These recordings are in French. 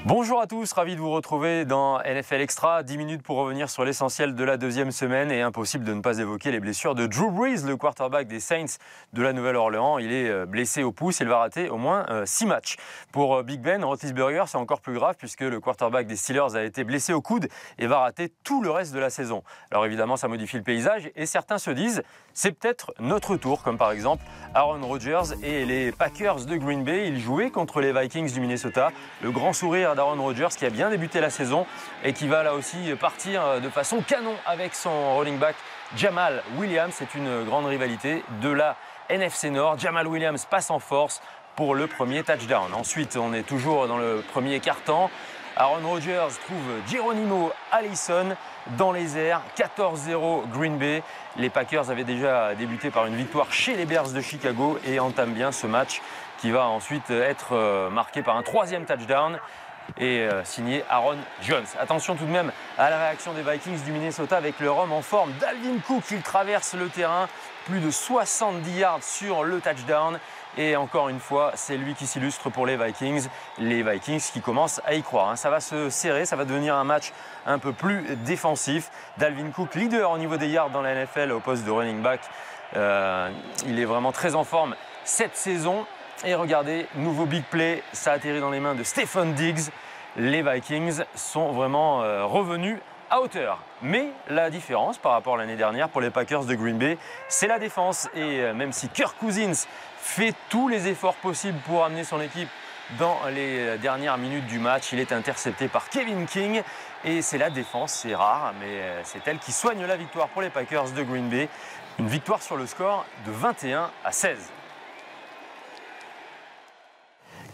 Bonjour à tous, ravi de vous retrouver dans NFL Extra. 10 minutes pour revenir sur l'essentiel de la deuxième semaine et impossible de ne pas évoquer les blessures de Drew Brees, le quarterback des Saints de la Nouvelle-Orléans. Il est blessé au pouce, il va rater au moins 6 matchs. Pour Big Ben Roethlisberger, c'est encore plus grave puisque le quarterback des Steelers a été blessé au coude et va rater tout le reste de la saison. Alors évidemment, ça modifie le paysage et certains se disent c'est peut-être notre tour, comme par exemple Aaron Rodgers et les Packers de Green Bay. Ils jouaient contre les Vikings du Minnesota. Le grand sourire d'Aaron Rodgers qui a bien débuté la saison et qui va là aussi partir de façon canon avec son running back Jamal Williams. C'est une grande rivalité de la NFC Nord. Jamal Williams passe en force pour le premier touchdown. Ensuite, on est toujours dans le premier quart-temps. Aaron Rodgers trouve Geronimo Allison dans les airs, 14-0 Green Bay. Les Packers avaient déjà débuté par une victoire chez les Bears de Chicago et entament bien ce match qui va ensuite être marqué par un troisième touchdown et signé Aaron Jones. Attention tout de même à la réaction des Vikings du Minnesota avec leur homme en forme, Dalvin Cook. Il traverse le terrain, plus de 70 yards sur le touchdown. Et encore une fois, c'est lui qui s'illustre pour les Vikings. Les Vikings qui commencent à y croire. Ça va se serrer, ça va devenir un match un peu plus défensif. Dalvin Cook, leader au niveau des yards dans la NFL au poste de running back. Il est vraiment très en forme cette saison. Et regardez, nouveau big play, ça atterrit dans les mains de Stefon Diggs. Les Vikings sont vraiment revenus à hauteur. Mais la différence par rapport à l'année dernière pour les Packers de Green Bay, c'est la défense. Et même si Kirk Cousins fait tous les efforts possibles pour amener son équipe dans les dernières minutes du match, il est intercepté par Kevin King. Et c'est la défense, c'est rare, mais c'est elle qui soigne la victoire pour les Packers de Green Bay. Une victoire sur le score de 21-16.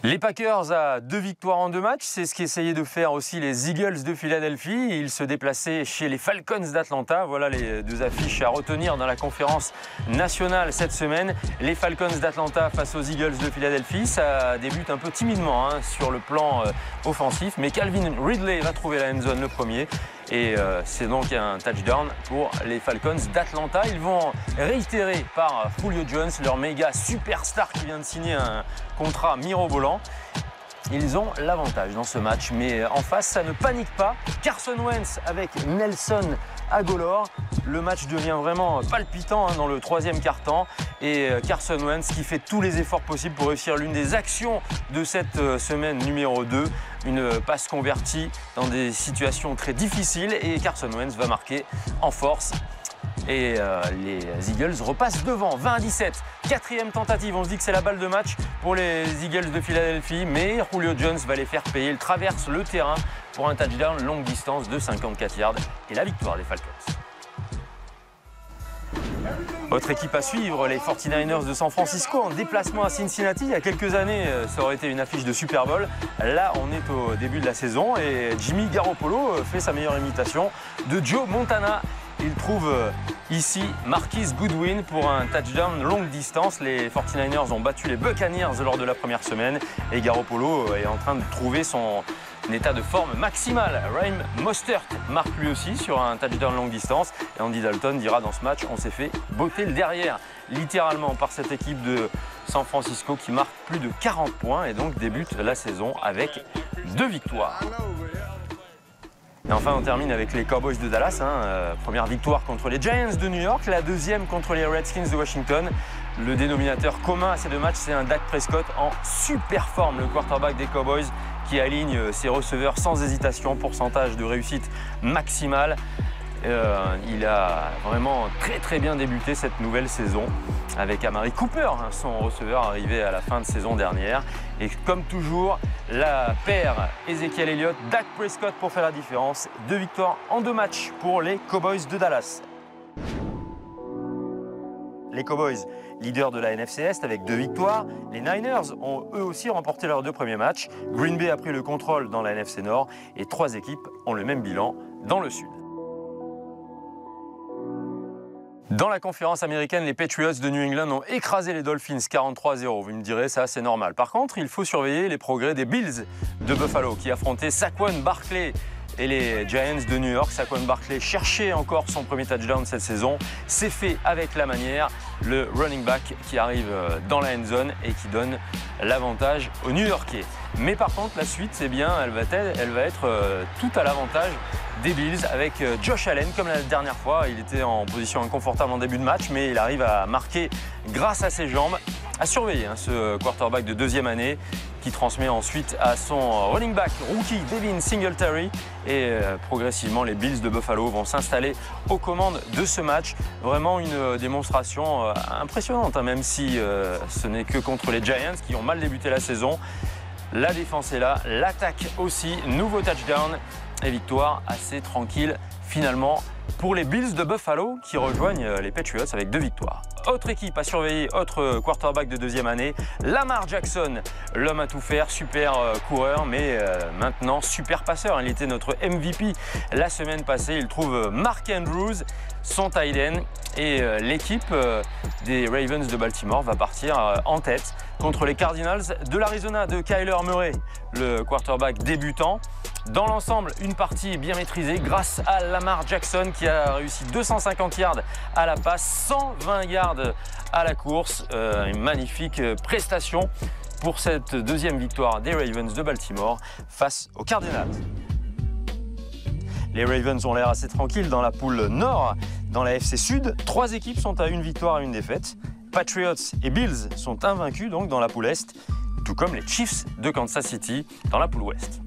Les Packers à 2 victoires en 2 matchs, c'est ce qu'essayaient de faire aussi les Eagles de Philadelphie. Ils se déplaçaient chez les Falcons d'Atlanta. Voilà les 2 affiches à retenir dans la conférence nationale cette semaine. Les Falcons d'Atlanta face aux Eagles de Philadelphie. Ça débute un peu timidement sur le plan offensif, mais Calvin Ridley va trouver la end zone le premier. Et c'est donc un touchdown pour les Falcons d'Atlanta. Ils vont réitérer par Julio Jones, leur méga superstar qui vient de signer un contrat mirobolant. Ils ont l'avantage dans ce match, mais en face, ça ne panique pas. Carson Wentz avec Nelson Agholor. Le match devient vraiment palpitant dans le troisième quart-temps. Et Carson Wentz qui fait tous les efforts possibles pour réussir l'une des actions de cette semaine numéro 2. Une passe convertie dans des situations très difficiles. Et Carson Wentz va marquer en force. Et les Eagles repassent devant, 20-17. 4e tentative, on se dit que c'est la balle de match pour les Eagles de Philadelphie, mais Julio Jones va les faire payer. Il traverse le terrain pour un touchdown longue distance de 54 yards et la victoire des Falcons. Autre équipe à suivre, les 49ers de San Francisco en déplacement à Cincinnati. Il y a quelques années, ça aurait été une affiche de Super Bowl. Là, on est au début de la saison et Jimmy Garoppolo fait sa meilleure imitation de Joe Montana. Il trouve ici Marquise Goodwin pour un touchdown longue distance. Les 49ers ont battu les Buccaneers lors de la première semaine et Garoppolo est en train de trouver son état de forme maximal. Raheem Mostert marque lui aussi sur un touchdown longue distance. Et Andy Dalton dira dans ce match, on s'est fait botter le derrière, littéralement, par cette équipe de San Francisco qui marque plus de 40 points et donc débute la saison avec 2 victoires. Et enfin, on termine avec les Cowboys de Dallas. Première victoire contre les Giants de New York, la deuxième contre les Redskins de Washington. Le dénominateur commun à ces 2 matchs, c'est un Dak Prescott en super forme, le quarterback des Cowboys qui aligne ses receveurs sans hésitation, pourcentage de réussite maximale. Il a vraiment très bien débuté cette nouvelle saison avec Amari Cooper, son receveur arrivé à la fin de saison dernière. Et comme toujours, la paire Ezekiel Elliott, Dak Prescott pour faire la différence. 2 victoires en 2 matchs pour les Cowboys de Dallas. Les Cowboys, leaders de la NFC Est avec 2 victoires. Les Niners ont eux aussi remporté leurs 2 premiers matchs. Green Bay a pris le contrôle dans la NFC Nord et 3 équipes ont le même bilan dans le Sud. Dans la conférence américaine, les Patriots de New England ont écrasé les Dolphins 43-0. Vous me direz, ça c'est normal. Par contre, il faut surveiller les progrès des Bills de Buffalo qui affrontaient Saquon Barkley et les Giants de New York. Saquon Barkley cherchait encore son premier touchdown cette saison. C'est fait avec la manière. le running back qui arrive dans la end zone et qui donne l'avantage aux New-Yorkais. Mais par contre, la suite, eh bien, elle va être tout à l'avantage des Bills avec Josh Allen. Comme la dernière fois, il était en position inconfortable en début de match, mais il arrive à marquer grâce à ses jambes. À surveiller ce quarterback de deuxième année qui transmet ensuite à son running back rookie Devin Singletary et progressivement les Bills de Buffalo vont s'installer aux commandes de ce match. Vraiment une démonstration impressionnante, hein, même si ce n'est que contre les Giants qui ont mal débuté la saison. La défense est là, l'attaque aussi, nouveau touchdown et victoire assez tranquille finalement pour les Bills de Buffalo qui rejoignent les Patriots avec 2 victoires. Autre équipe à surveiller, autre quarterback de deuxième année, Lamar Jackson, l'homme à tout faire, super coureur, mais maintenant super passeur. Il était notre MVP la semaine passée. Il trouve Mark Andrews, son tight end, et l'équipe des Ravens de Baltimore va partir en tête contre les Cardinals de l'Arizona de Kyler Murray, le quarterback débutant. Dans l'ensemble, une partie bien maîtrisée grâce à Lamar Jackson qui a réussi 250 yards à la passe, 120 yards à la course. Une magnifique prestation pour cette deuxième victoire des Ravens de Baltimore face aux Cardinals. Les Ravens ont l'air assez tranquilles dans la poule Nord, dans la FC Sud. 3 équipes sont à 1 victoire et 1 défaite. Patriots et Bills sont invaincus donc dans la poule Est, tout comme les Chiefs de Kansas City dans la poule Ouest.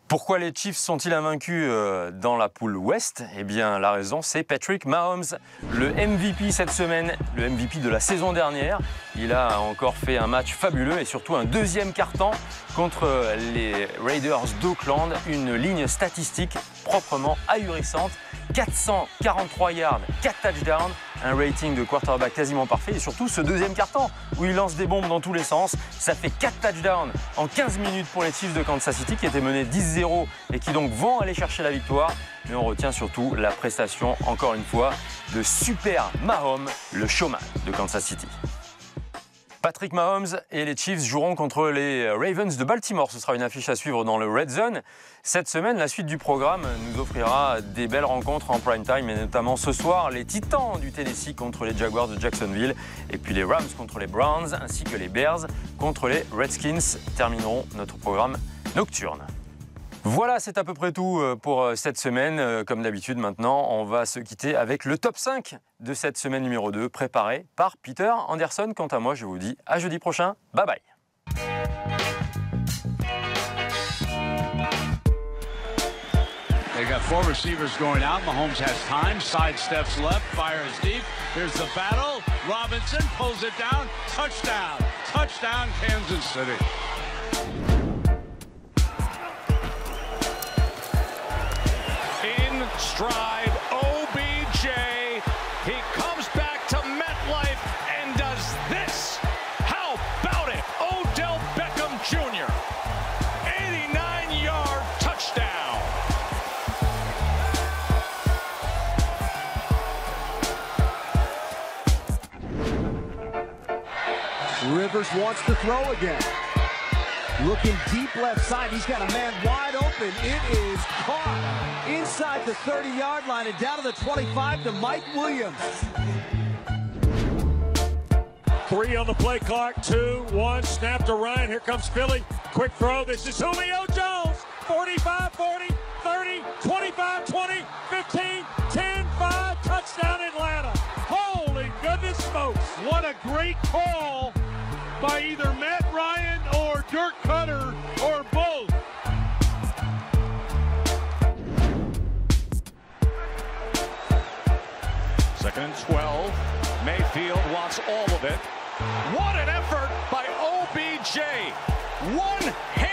Pourquoi les Chiefs sont-ils invaincus dans la poule Ouest? Eh bien, la raison, c'est Patrick Mahomes, le MVP cette semaine, le MVP de la saison dernière. Il a encore fait un match fabuleux et surtout un deuxième quart-temps contre les Raiders d'Oakland. Une ligne statistique proprement ahurissante. 443 yards, 4 touchdowns, un rating de quarterback quasiment parfait et surtout ce deuxième quart-temps où il lance des bombes dans tous les sens. Ça fait 4 touchdowns en 15 minutes pour les Chiefs de Kansas City qui étaient menés 10-0 et qui donc vont aller chercher la victoire. Mais on retient surtout la prestation, encore une fois, de Super Mahomes, le showman de Kansas City. Patrick Mahomes et les Chiefs joueront contre les Ravens de Baltimore. Ce sera une affiche à suivre dans le Red Zone. Cette semaine, la suite du programme nous offrira des belles rencontres en prime time, et notamment ce soir, les Titans du Tennessee contre les Jaguars de Jacksonville, et puis les Rams contre les Browns, ainsi que les Bears contre les Redskins termineront notre programme nocturne. Voilà, c'est à peu près tout pour cette semaine. Comme d'habitude, maintenant, on va se quitter avec le top 5 de cette semaine numéro 2, préparé par Peter Anderson. Quant à moi, je vous dis à jeudi prochain. Bye bye. They got 4 receivers going out. Mahomes has time. Side steps left. Fires deep. Here's the battle. Robinson pulls it down. Touchdown. Touchdown, Kansas City. Stride OBJ. He comes back to MetLife and does this. How about it? Odell Beckham Jr. 89-yard touchdown. Rivers wants to throw again. Looking deep left side. He's got a man wide open. It is caught inside the 30-yard line and down to the 25 to Mike Williams. 3 on the play clock. 2, 1. Snap to Ryan. Here comes Philly. Quick throw. This is Julio Jones. 45, 40, 30, 25, 20, 15, 10, 5. Touchdown Atlanta. Holy goodness smokes. What a great call by either Matt Ryan or Dirk Cutter or both. Second and 12. Mayfield wants all of it. What an effort by OBJ. One hand.